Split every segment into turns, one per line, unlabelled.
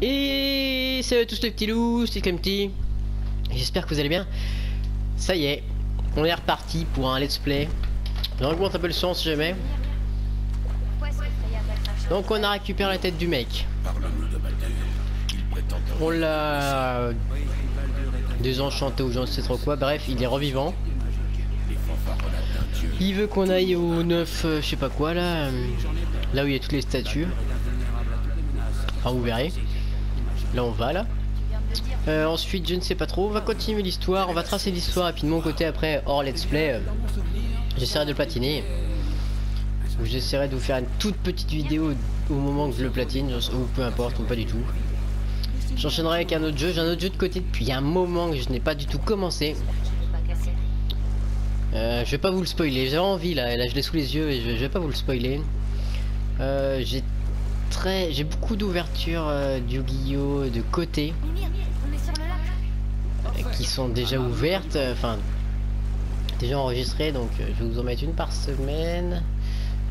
Et salut à tous les petits loups, c'est Clemty. J'espère que vous allez bien. Ça y est, on est reparti pour un let's play. J'augmente un peu le son si jamais. Donc on a récupéré la tête du mec. On l'a désenchanté ou j'en sais trop quoi. Bref, il est revivant. Il veut qu'on aille au 9, je sais pas quoi là. Là où il y a toutes les statues. Enfin vous verrez. Là on va là. Ensuite je ne sais pas trop. On va continuer l'histoire. On va tracer l'histoire et puis de mon côté après hors let's play. J'essaierai de le platiner. J'essaierai de vous faire une toute petite vidéo au moment que je le platine. Ou peu importe ou pas du tout. J'enchaînerai avec un autre jeu. J'ai un autre jeu de côté depuis un moment que je n'ai pas du tout commencé. Je vais pas vous le spoiler. J'ai envie là je l'ai sous les yeux et je vais pas vous le spoiler. J'ai beaucoup d'ouvertures d'Yu-Gi-Oh de côté qui sont déjà ouvertes, enfin déjà enregistrées, donc je vais vous en mettre une par semaine,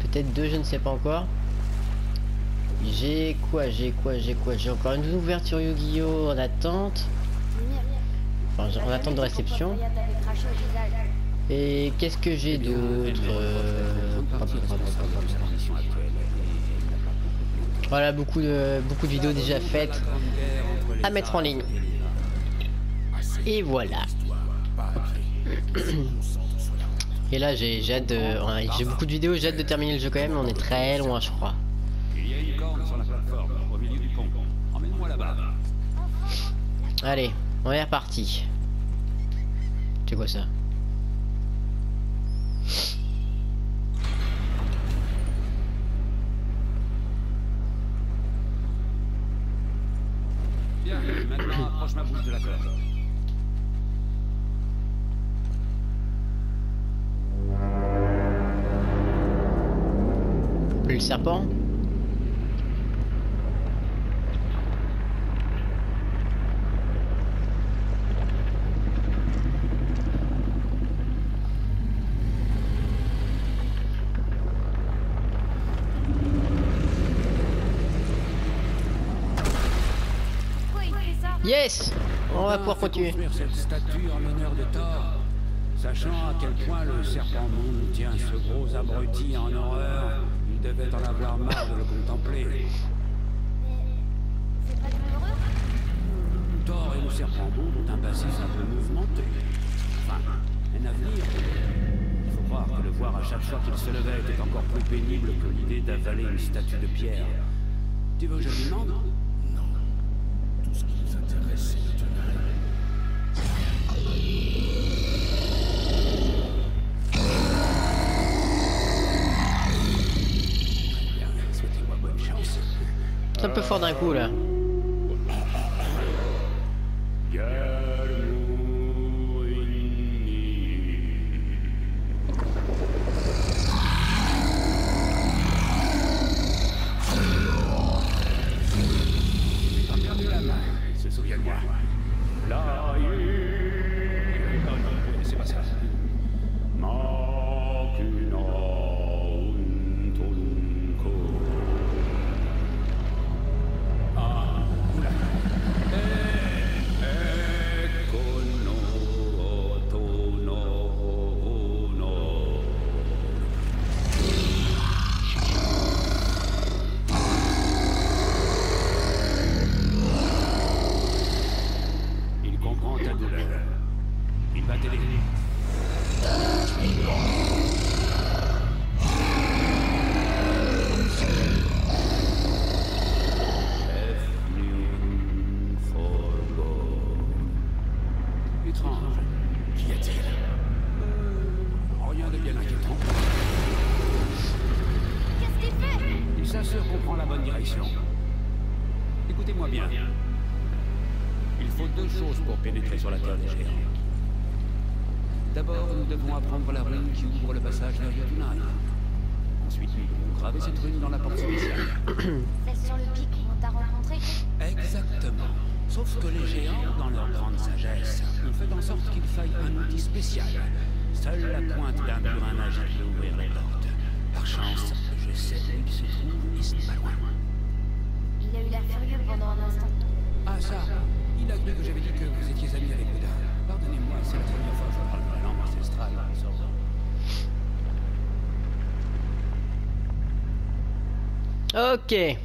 peut-être deux, je ne sais pas encore. J'ai encore une ouverture Yu-Gi-Oh en attente, enfin en attente de réception. Et qu'est-ce que j'ai d'autre? Voilà, beaucoup de vidéos déjà faites à mettre en ligne. Et voilà. Et là j'ai hâte de... j'ai beaucoup de vidéos, j'ai hâte de terminer le jeu quand même, on est très loin je crois. Allez, on est reparti. C'est quoi ça?
Bien, maintenant approche ma bouche de la corde.
Le serpent. Yes! On va pouvoir continuer.
Cette statue en l'honneur de Thor, sachant à quel point le serpent monde tient ce gros abruti en horreur, il devait en avoir marre de le contempler.
C'est pas douloureux?
Thor et le serpent monde ont un passé un peu mouvementé. Enfin, un avenir. Il faut croire que le voir à chaque fois qu'il se levait était encore plus pénible que l'idée d'avaler une statue de pierre. Tu veux que je lui demande?
Ce qui nous intéresse, c'est de tenir.
Bien, souhaitez-moi bonne chance.
C'est un peu fort d'un coup là.
Souviens-moi. Là, c'est pas ça. Ah, oula. Il comprend ta douleur. Il va t'aider. Étrange. Qu'y a-t-il? Rien de bien inquiétant.
Qu'est-ce qu'il fait?
Il s'assure qu'on prend la bonne direction. Écoutez-moi bien. Il faut deux choses pour pénétrer sur la Terre des géants. D'abord, nous devons apprendre la rune qui ouvre le passage vers Jotunheim. Ensuite, nous devons graver cette rune dans la porte spéciale.
Celle sur le pic où on t'a rencontré?
Exactement. Sauf que les géants, dans leur grande sagesse, ont fait en sorte qu'il faille un outil spécial. Seule la pointe d'un burin magique peut ouvrir les portes.
Ok.
Hé,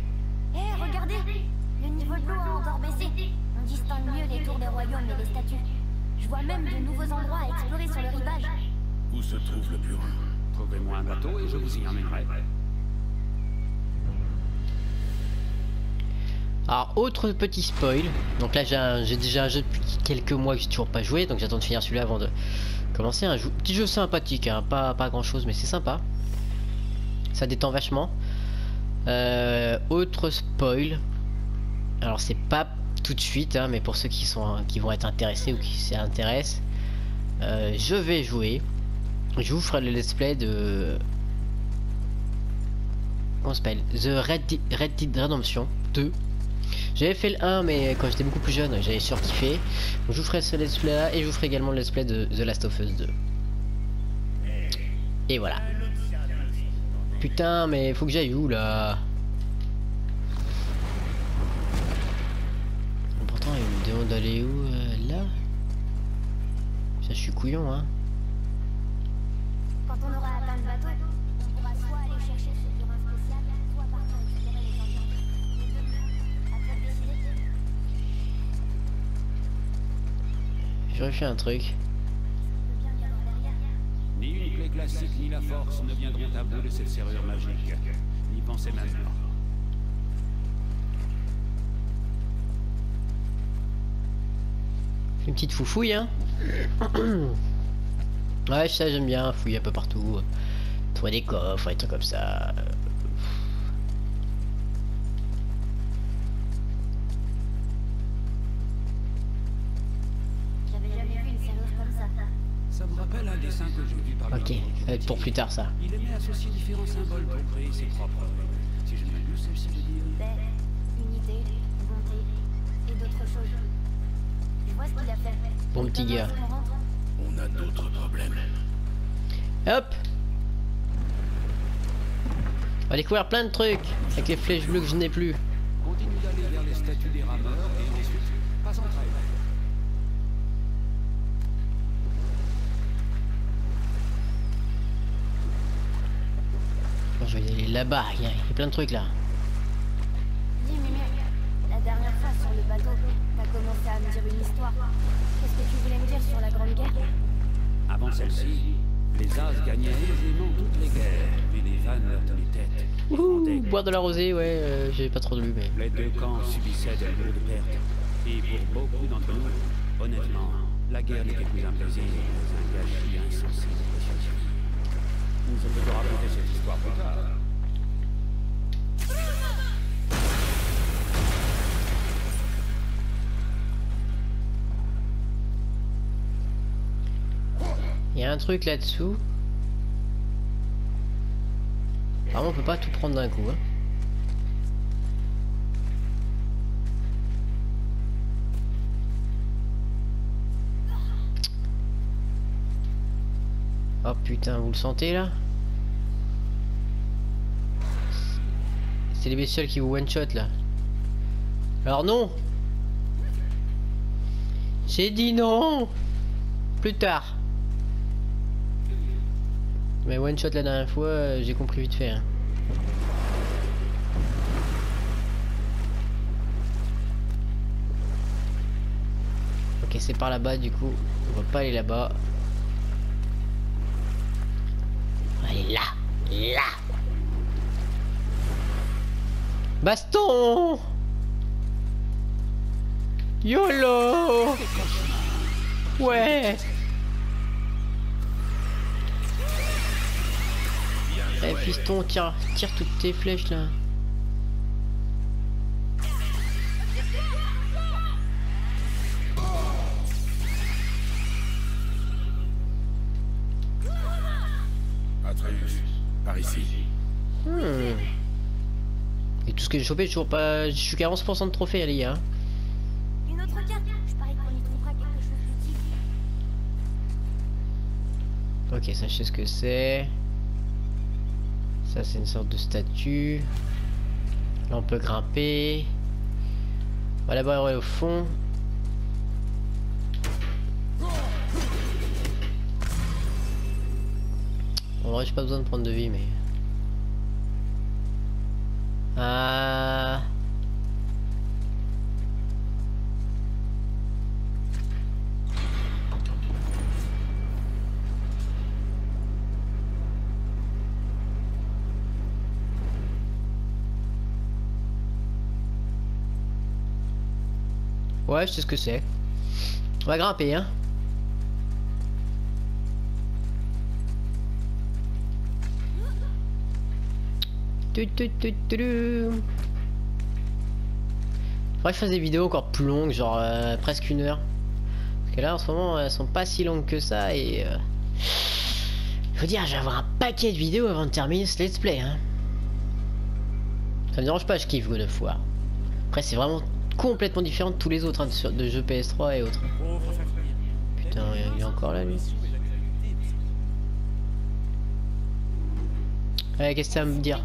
regardez! Le niveau de l'eau a encore baissé. On distingue mieux les tours des royaumes et les statues. Je vois même de nouveaux endroits à explorer sur le rivage.
Où se trouve le bureau?
Trouvez-moi un bateau et je vous y emmènerai.
Alors, autre petit spoil. Donc là, j'ai déjà un jeu depuis quelques mois que j'ai toujours pas joué. Donc j'attends de finir celui-là avant de commencer. Un petit jeu sympathique, hein. Pas grand chose, mais c'est sympa. Ça détend vachement. Autre spoil. Alors, c'est pas tout de suite, hein, mais pour ceux qui vont être intéressés ou qui s'y intéressent, je vais jouer. Je vous ferai le let's play de. Comment ça s'appelle? The Red Dead Redemption 2. J'avais fait le 1 mais quand j'étais beaucoup plus jeune j'avais surkiffé. Donc je vous ferai ce let's play là et je vous ferai également le let's play de The Last of Us 2. Et voilà. Putain mais faut que j'aille où là? Pourtant il me demande d'aller où là? Ça je suis couillon hein.
Quand on aura atteint le bateau, on pourra soit aller chercher ce bureau spécial, soit partir explorer les ambiances. Les deux, à toi de décider.
J'aurais fait un truc. Ni une clé classique ni la force ne viendront à bout de cette serrure magique. N'y pensez même pas.
Une petite foufouille hein. Ouais ça j'aime bien, fouiller un peu partout. Trouver des coffres, des trucs comme ça.
J'avais jamais vu une serrure comme ça.
Ça me rappelle un dessin que j'ai vu par
Ok, ça va être pour plus tard ça.
Il aimait associer différents symboles pour créer ses propres. Si je m'abuse, celle-ci veut dire.
Paix, unité, bonté et d'autres choses. Je vois ce qu'il a fait.
Bon petit gars.
On a d'autres problèmes.
Hop. On va découvrir plein de trucs avec les flèches bleues que je n'ai plus.
Continue d'aller vers les statues des rameurs et ensuite passe en trail.
Bon, je vais aller là-bas, il y a plein de trucs là.
Dis Mimi, la dernière fois sur le bateau, t'as commencé à me dire une histoire. Qu'est-ce que tu voulais me dire sur la Grande Guerre?
Avant celle-ci, les As gagnaient aisément toutes les guerres, mais les Vannes leur tenaient tête.
Ouh, boire de la rosée, ouais, j'ai pas trop lu mais.
Les deux camps subissaient de lourdes pertes. Et pour beaucoup d'entre nous, honnêtement, la guerre n'était plus un plaisir, mais un gâchis insensé de précieux. Je peux te raconter cette histoire plus tard.
Il y a un truc là-dessous. Apparemment on peut pas tout prendre d'un coup hein. Oh putain, vous le sentez là? C'est les bestioles qui vous one shot là. Alors non. J'ai dit non. Plus tard. Mais one shot la dernière fois, j'ai compris vite fait. Hein. Ok, c'est par là-bas du coup. On va pas aller là-bas. On va aller là. Là. Baston. YOLO. Ouais. Eh fiston, tire toutes tes flèches là.
Atreus, par ici.
Et tout ce que j'ai chopé, je suis qu'à 11% de trophées, les gars.
Une autre carte. Je parie qu'on y trouvera quelque chose d'utile.
Ok, ça je sais ce que c'est. Ça c'est une sorte de statue. Là on peut grimper. On va là-bas au fond. En vrai j'ai pas besoin de prendre de vie mais... Ah. Ouais, je sais ce que c'est. On va grimper, hein. Faudrait que je fasse des vidéos encore plus longues, genre presque 1 heure. Parce que là en ce moment elles sont pas si longues que ça et faut dire je vais avoir un paquet de vidéos avant de terminer ce let's play hein. Ça me dérange pas, je kiffe God of War. Après c'est vraiment complètement différent de tous les autres hein, de jeux PS3 et autres. Putain il est encore là lui. Ouais, qu'est-ce que ça veut me dire?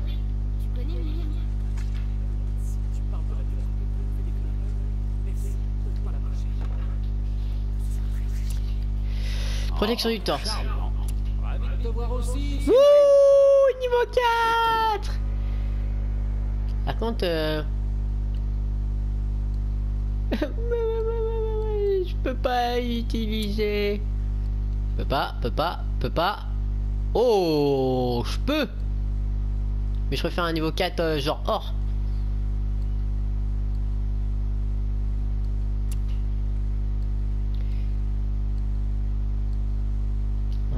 Protection du torse. Ouh, niveau 4. Par contre, je peux pas utiliser. Peux pas. Oh, je peux. Mais je préfère un niveau 4 genre or.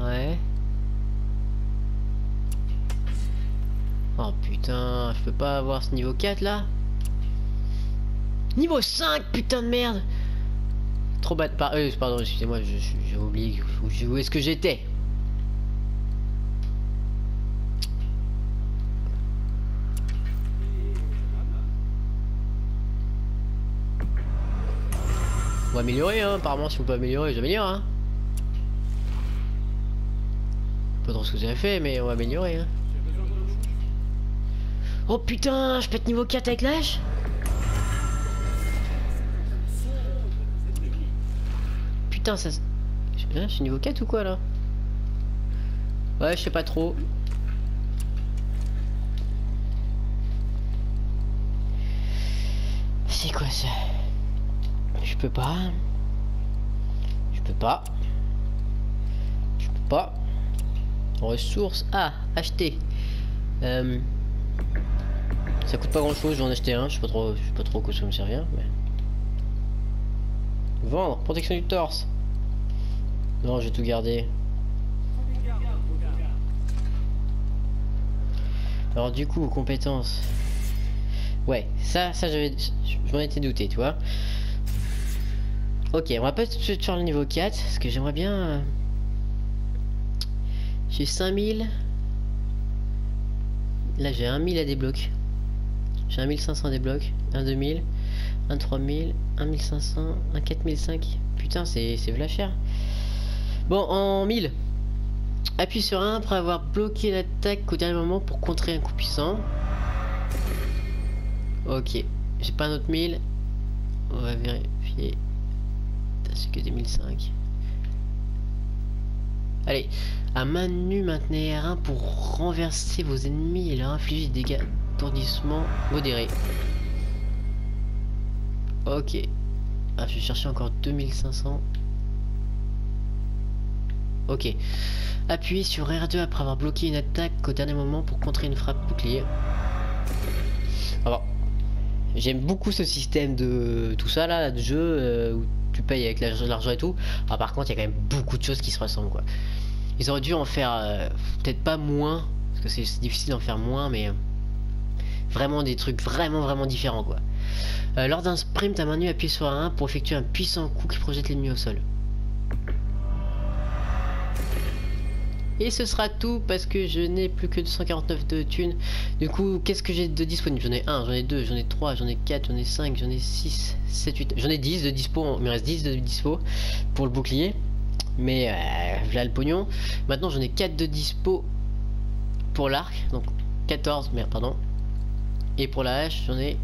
Ouais. Oh putain, je peux pas avoir ce niveau 4 là. Niveau 5, putain de merde. Trop bas de pardon, excusez-moi, j'ai oublié où est-ce que j'étais. On va améliorer hein, apparemment si on peut améliorer, j'améliore hein. Pas trop ce que vous avez fait mais on va améliorer hein. Oh putain, je peux être niveau 4 avec l'âge. Putain ça... Je suis niveau 4 ou quoi là? Ouais je sais pas trop. C'est quoi ça? Je peux pas. Ressources. Ah, acheter. Ça coûte pas grand chose, j'en ai acheté un. Je sais pas trop quoi ça me servir. Mais... Vendre, protection du torse. Non, j'ai tout gardé. Alors du coup, compétences. Ouais, ça je m'en étais douté, tu vois. Ok, on va pas tout de suite faire le niveau 4 parce que j'aimerais bien. J'ai 5000. Là j'ai 1000 à débloquer. J'ai 1500 à débloquer. Un 2000, un 3000, un 1500, un 4005. Putain, c'est v'là cher. Bon, en 1000. Appuie sur 1 après avoir bloqué l'attaque au dernier moment pour contrer un coup puissant. Ok, j'ai pas un autre 1000. On va vérifier. C'est que des 1005. Allez, à main nue, maintenez R1 pour renverser vos ennemis et leur infliger des dégâts d'étourdissement modérés. Ok. Ah, je vais chercher encore 2500. Ok. Appuyez sur R2 après avoir bloqué une attaque au dernier moment pour contrer une frappe bouclier. Alors, j'aime beaucoup ce système de tout ça là, de jeu où tu payes avec l'argent et tout. Alors, par contre, il y a quand même beaucoup de choses qui se ressemblent quoi. Ils auraient dû en faire peut-être pas moins, parce que c'est difficile d'en faire moins, mais vraiment des trucs vraiment différents quoi. Lors d'un sprint à main nue, appuyez sur R1 pour effectuer un puissant coup qui projette l'ennemi au sol. Et ce sera tout parce que je n'ai plus que 249 de thunes. Du coup, qu'est-ce que j'ai de disponible? J'en ai 1, j'en ai 2, j'en ai 3, j'en ai 4, j'en ai 5, j'en ai 6, 7, 8. J'en ai 10 de dispo, il me reste 10 de dispo pour le bouclier. Mais là le pognon. Maintenant j'en ai 4 de dispo pour l'arc. Donc 14, merde, pardon. Et pour la hache, j'en ai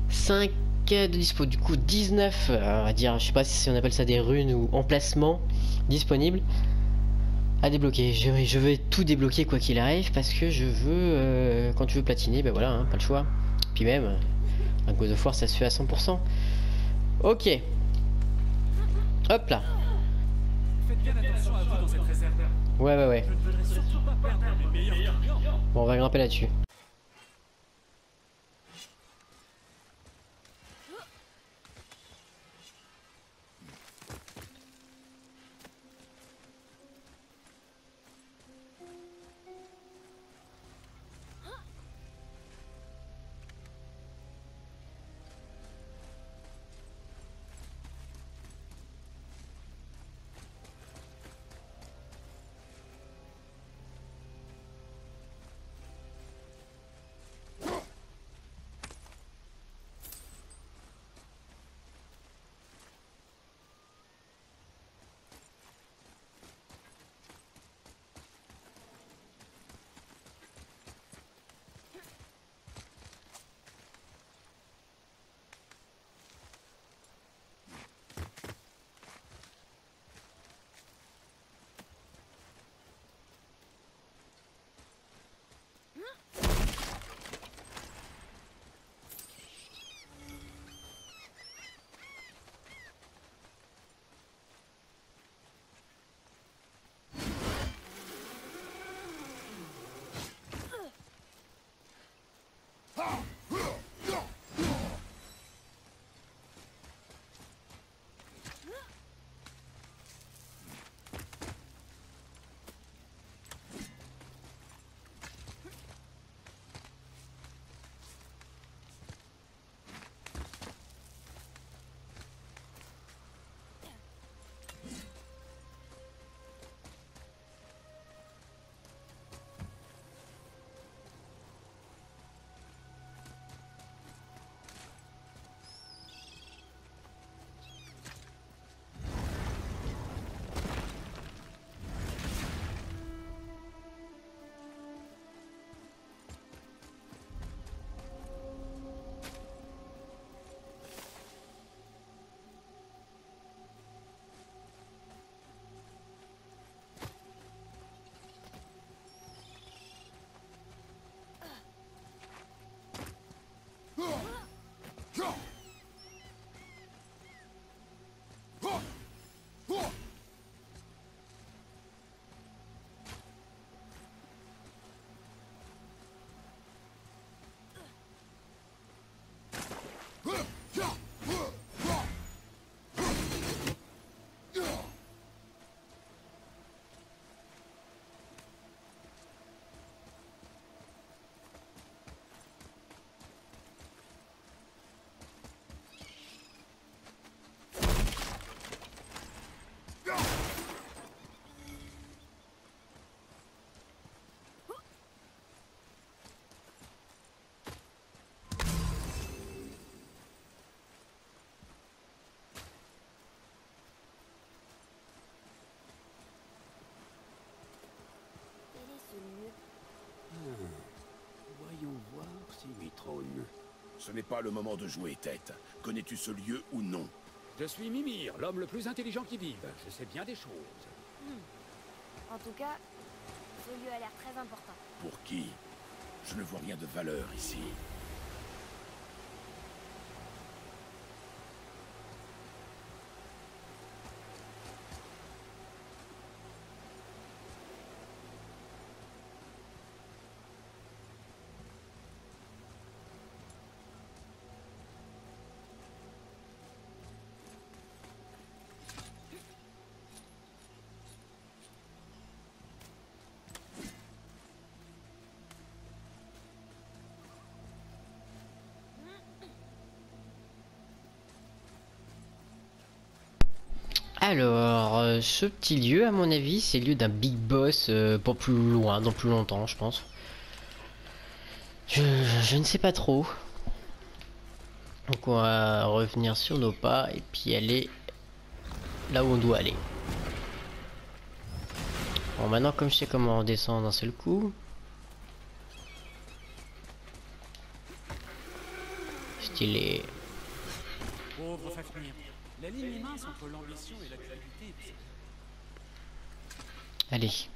5 de dispo. Du coup 19, on va dire, je sais pas si on appelle ça des runes ou emplacements disponibles. à débloquer. Je vais tout débloquer quoi qu'il arrive parce que je veux... quand tu veux platiner, ben voilà, hein, pas le choix. Puis même, un God of War ça se fait à 100%. Ok. Hop là.
Faites bien attention à vous dans cette réserve.
Ouais.
Je ne voudrais surtout pas perdre mes meilleurs clients.
Bon, on va grimper là-dessus.
Voyons voir si lui trône.
Ce n'est pas le moment de jouer tête. Connais-tu ce lieu ou non?
Je suis Mimir, l'homme le plus intelligent qui vive. Je sais bien des choses.
En tout cas, ce lieu a l'air très important.
Pour qui? Je ne vois rien de valeur ici.
Alors, ce petit lieu, à mon avis, c'est le lieu d'un big boss pour plus loin, dans plus longtemps, je pense. Je ne sais pas trop. Donc on va revenir sur nos pas et puis aller là où on doit aller. Bon, maintenant comme je sais comment on descend d'un seul coup. Stylé.
Pauvre Fafnir. La ligne mince entre l'ambition et la créativité.
Allez.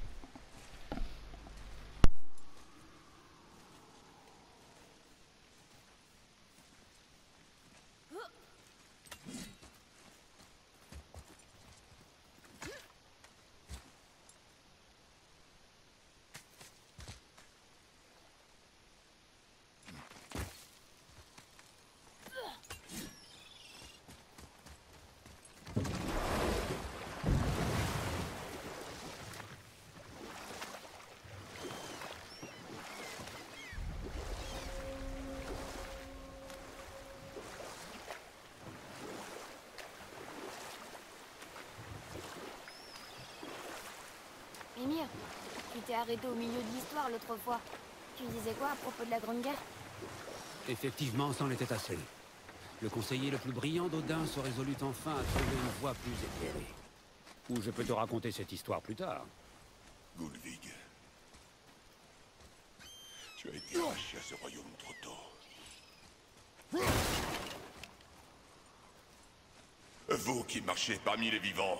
tu t'es arrêté au milieu de l'histoire l'autre fois. Tu disais quoi à propos de la Grande Guerre?
Effectivement, c'en était assez. Le conseiller le plus brillant d'Odin se résolut enfin à trouver une voie plus éclairée. Ou je peux te raconter cette histoire plus tard.
Gulvig, tu as été arraché à ce royaume trop tôt. Vous qui marchez parmi les vivants,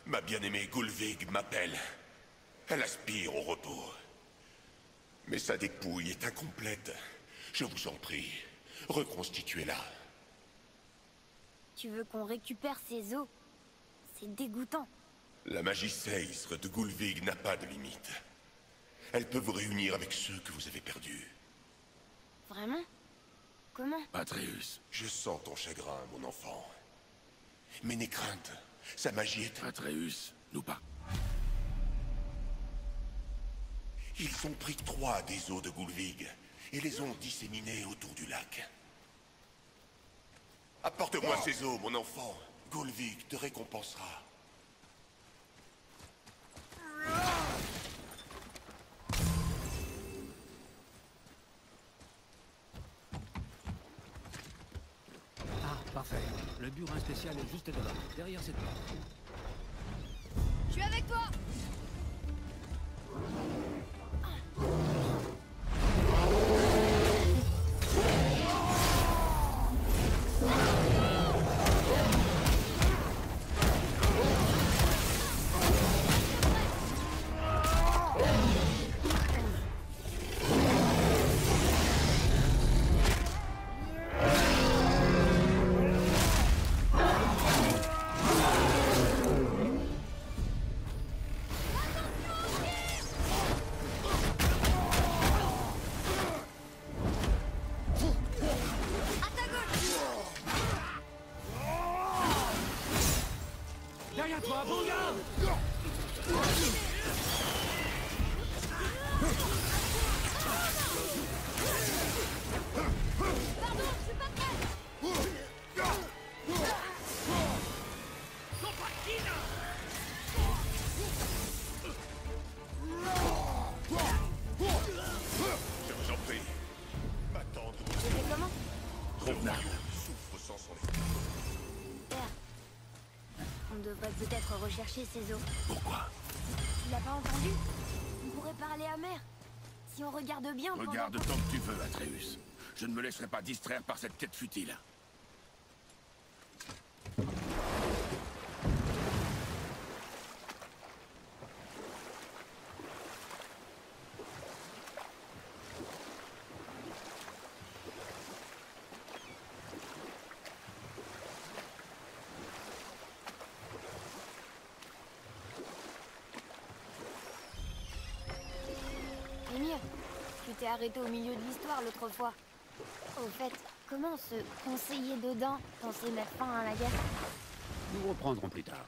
ma bien-aimée Gulvig m'appelle. Elle aspire au repos. Mais sa dépouille est incomplète. Je vous en prie, reconstituez-la.
Tu veux qu'on récupère ses os? C'est dégoûtant.
La magie Seisr de Gulvig n'a pas de limite. Elle peut vous réunir avec ceux que vous avez perdus.
Vraiment? Comment?
Atreus.
Je sens ton chagrin, mon enfant. Mais n'aie crainte, sa magie est...
Atreus, nous pas.
Ils ont pris 3 des os de Gulvig et les ont disséminés autour du lac. Apporte-moi ces os, mon enfant. Gulvig te récompensera.
Ah, parfait. Le burin spécial est juste là, derrière cette porte.
Je suis avec toi!
Derrière toi, bon garde!
Pardon, je suis pas prête!
Je vous en prie. M'attendre.
C'était comment?
Ce royaume souffre sans son esprit.
Père, on devrait peut-être rechercher ses os.
Pourquoi?
Tu l'as pas entendu? On pourrait parler à Mère. Si on regarde bien... pendant-
Regarde tant que tu veux, Atreus. Je ne me laisserai pas distraire par cette quête futile.
Emir, tu t'es arrêté au milieu de l'histoire l'autre fois. Au fait, comment ce conseiller d'Odin pensait mettre fin à la guerre?
Nous reprendrons plus tard.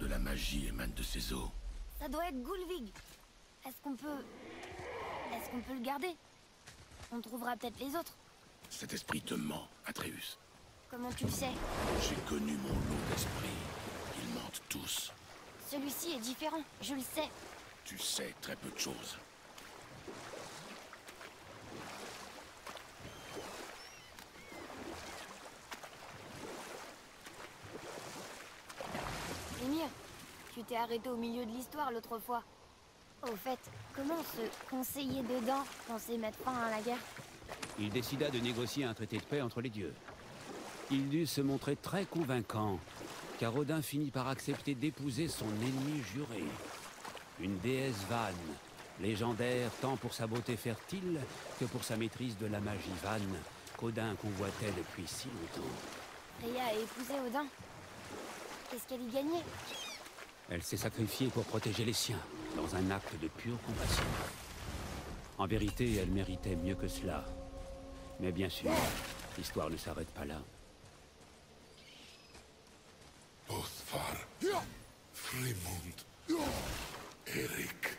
De la magie émane de ses os.
Ça doit être Gulvig. Est-ce qu'on peut le garder? On trouvera peut-être les autres.
Cet esprit te ment, Atreus.
Comment tu le sais?
J'ai connu mon lot d'esprits. Ils mentent tous.
Celui-ci est différent, je le sais.
Tu sais très peu de choses.
Emir, tu t'es arrêté au milieu de l'histoire l'autre fois. Au fait, comment ce conseiller d'Odin pensait mettre fin à la guerre?
Il décida de négocier un traité de paix entre les dieux. Il dut se montrer très convaincant, car Odin finit par accepter d'épouser son ennemi juré. Une déesse vanne, légendaire tant pour sa beauté fertile que pour sa maîtrise de la magie vanne, qu'Odin convoitait depuis si longtemps.
Freya a épousé Odin. Qu'est-ce qu'elle y gagnait?
Elle s'est sacrifiée pour protéger les siens, dans un acte de pure compassion. En vérité, elle méritait mieux que cela. Mais bien sûr, l'histoire ne s'arrête pas là.
Othvar, Frimund, Erik.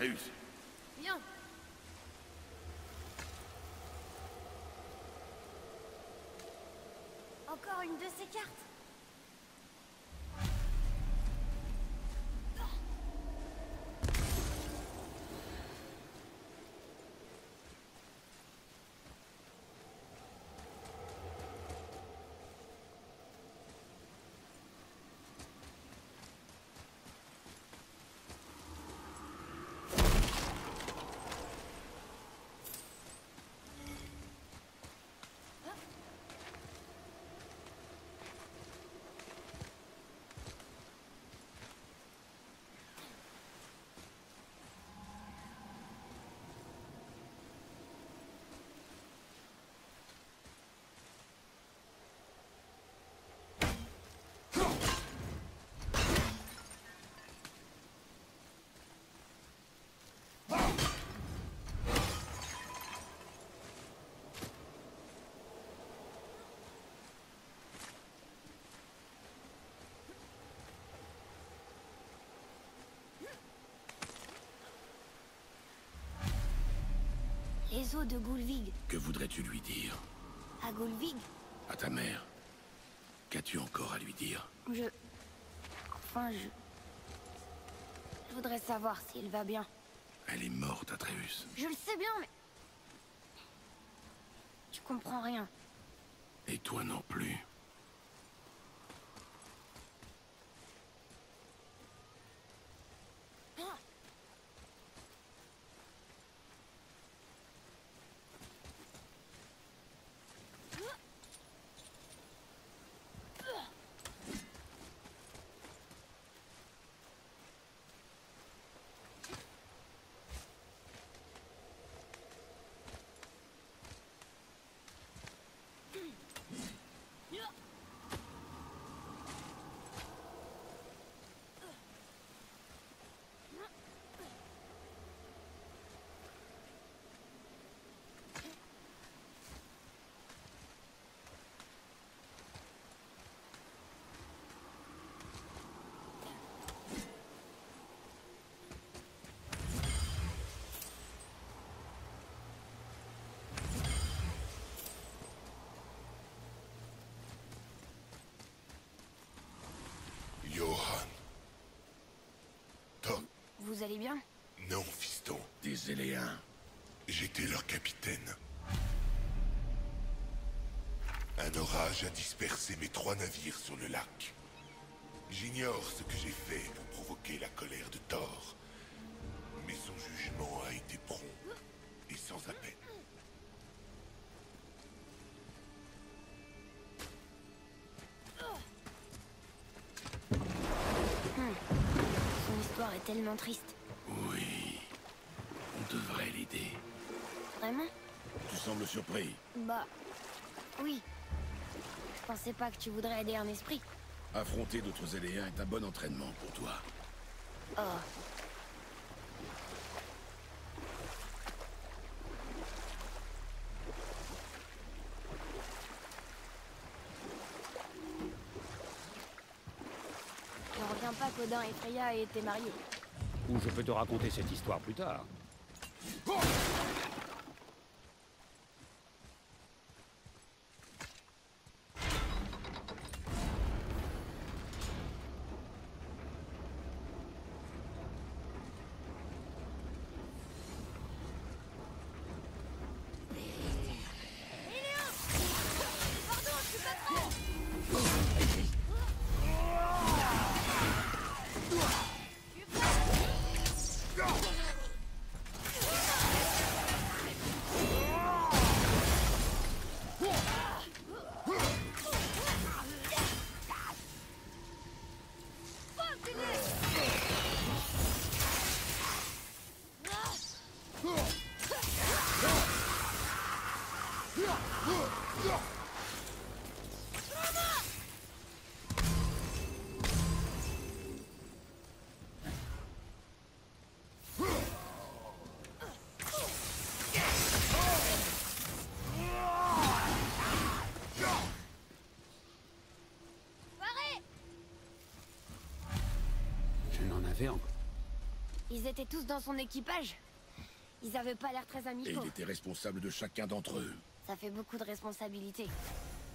Atreus.
Viens. Encore une de ces cartes. Les os de Gulvig.
Que voudrais-tu lui dire?
À Gulvig?
À ta mère? Qu'as-tu encore à lui dire?
Enfin, je voudrais savoir si elle va bien.
Elle est morte, Atreus.
Je le sais bien, mais... Tu comprends rien.
Et toi non plus.
Johan. Tom.
Vous allez bien?
Non, fiston.
Des Éléens.
J'étais leur capitaine. Un orage a dispersé mes 3 navires sur le lac. J'ignore ce que j'ai fait pour provoquer la colère de Thor. Mais son jugement a été prompt et sans appel.
Son histoire est tellement triste.
Oui. On devrait l'aider.
Vraiment?
Tu sembles surpris.
Bah... Oui. Je pensais pas que tu voudrais aider un esprit.
Affronter d'autres Éléens est un bon entraînement pour toi.
Oh. J'en reviens pas qu'Odin et Freya aient été mariés.
Ou je peux te raconter cette histoire plus tard. Je n'en avais encore.
Ils étaient tous dans son équipage. Ils avaient pas l'air très
Et
amicaux.
il était responsable de chacun d'entre eux.
Ça fait beaucoup de responsabilités.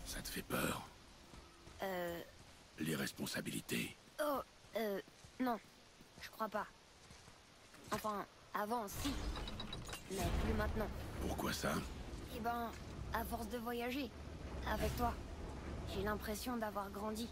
Ça te fait peur? Les responsabilités.
Oh, non. Je crois pas. Enfin, avant, si. Mais plus maintenant.
Pourquoi ça?
Eh ben, à force de voyager, avec toi, j'ai l'impression d'avoir grandi.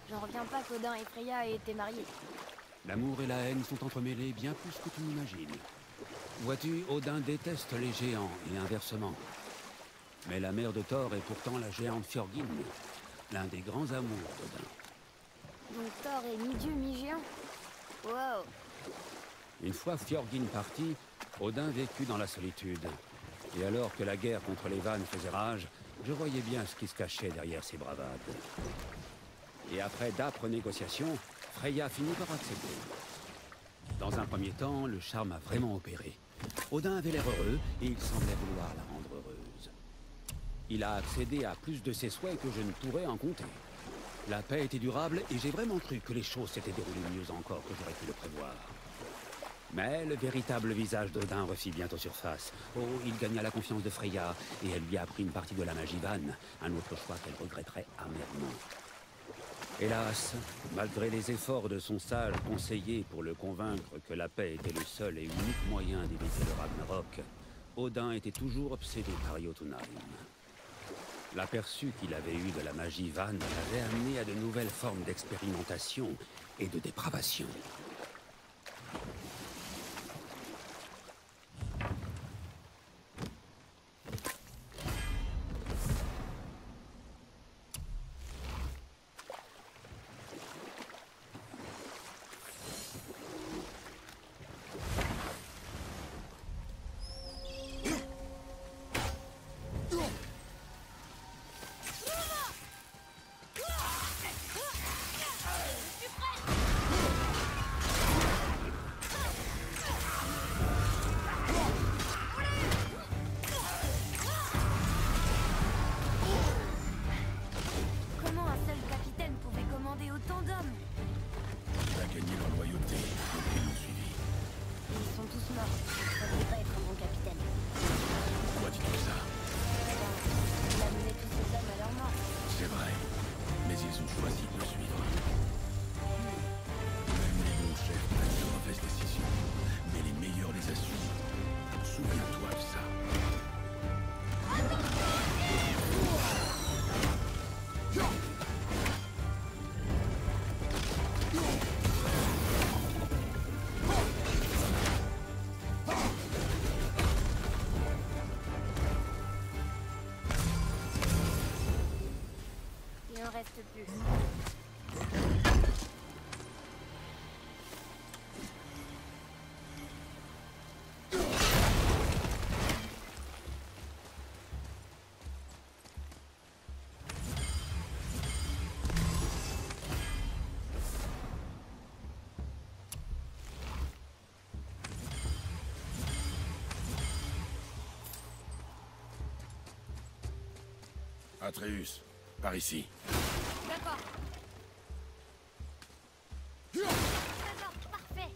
J'en reviens pas qu'Odin et Freya aient été mariés.
L'amour et la haine sont entremêlés bien plus que tu n'imagines. Vois-tu, Odin déteste les géants et inversement. Mais la mère de Thor est pourtant la géante Fjörgyn, l'un des grands amours d'Odin.
Donc Thor est mi-dieu, mi-géant. Wow.
Une fois Fjörgyn parti, Odin vécut dans la solitude. Et alors que la guerre contre les Vannes faisait rage, je voyais bien ce qui se cachait derrière ces bravades. Et après d'âpres négociations, Freya finit par accepter. Dans un premier temps, le charme a vraiment opéré. Odin avait l'air heureux et il semblait vouloir la rendre heureuse. Il a accédé à plus de ses souhaits que je ne pourrais en compter. La paix était durable et j'ai vraiment cru que les choses s'étaient déroulées mieux encore que j'aurais pu le prévoir. Mais le véritable visage d'Odin refit bientôt surface. Oh, il gagna la confiance de Freya et elle lui a appris une partie de la magie Vanne, un autre choix qu'elle regretterait amèrement. Hélas, malgré les efforts de son sage conseiller pour le convaincre que la paix était le seul et unique moyen d'éviter le Ragnarok, Odin était toujours obsédé par Jotunheim. L'aperçu qu'il avait eu de la magie Vanne l'avait amené à de nouvelles formes d'expérimentation et de dépravation.
Comment un seul capitaine pouvait commander autant d'hommes?
Il a gagné leur loyauté, donc ils l'ont suivi.
Ils sont tous morts. Ça devait pas être un bon capitaine.
Pourquoi dis-tu ça?
Il a mené tous ces hommes à leur mort.
C'est vrai, mais ils ont choisi de le suivre. Même les bons chefs prennent de mauvaises décisions, mais les meilleurs les assument. Souviens-toi de ça.
Il en reste plus.
Atreus, par ici.
D'accord. Trésor, parfait.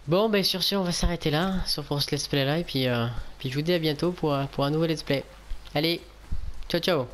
Bon, ben sur ce, on va s'arrêter là, sauf pour ce let's play là, et puis je vous dis à bientôt pour un nouveau let's play. Allez, ciao ciao.